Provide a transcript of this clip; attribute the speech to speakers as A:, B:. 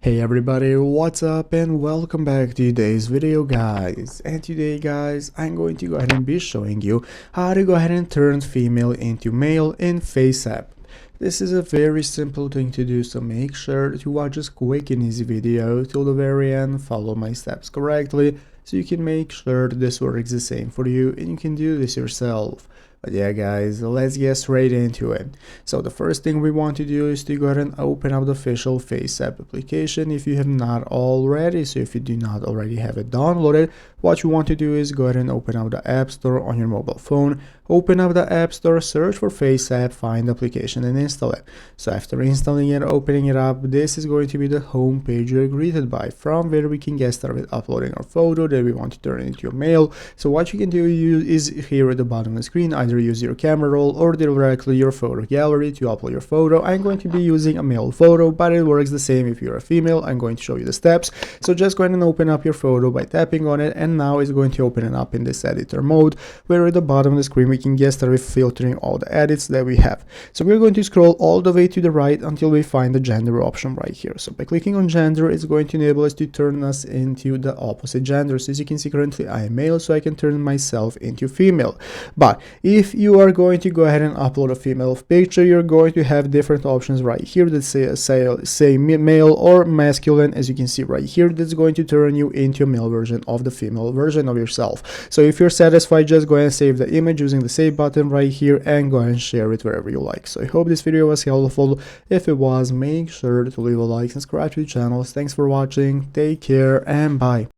A: Hey everybody, what's up and welcome back to today's video guys. And today guys, I'm going to go ahead and be showing you how to go ahead and turn female into male in FaceApp. This is a very simple thing to do, so make sure to watch this quick and easy video till the very end, follow my steps correctly so you can make sure this works the same for you and you can do this yourself. But yeah guys, let's get straight into it. So the first thing we want to do is to go ahead and open up the official FaceApp application if you have not already. So if you do not already have it downloaded, what you want to do is go ahead and open up the App Store on your mobile phone. Open up the App Store, search for FaceApp, find the application and install it. So after installing it, opening it up, this is going to be the home page you're greeted by, from where we can get started with uploading our photo that we want to turn into a male. So what you can do is here at the bottom of the screen, either use your camera roll or directly your photo gallery to upload your photo. I'm going to be using a male photo, but it works the same if you're a female. I'm going to show you the steps. So just go ahead and open up your photo by tapping on it, and now it's going to open it up in this editor mode, where at the bottom of the screen we can get started with filtering all the edits that we have. So we're going to scroll all the way to the right until we find the gender option right here. So by clicking on gender, it's going to enable us to turn us into the opposite gender. So as you can see, currently I am male, so I can turn myself into female. But if you are going to go ahead and upload a female picture, you're going to have different options right here that say male or masculine. As you can see right here, that's going to turn you into a male version of the female version of yourself. So if you're satisfied, just go ahead and save the image using the save button right here and go ahead and share it wherever you like. So I hope this video was helpful. If it was, make sure to leave a like and subscribe to the channel. Thanks for watching, take care and bye.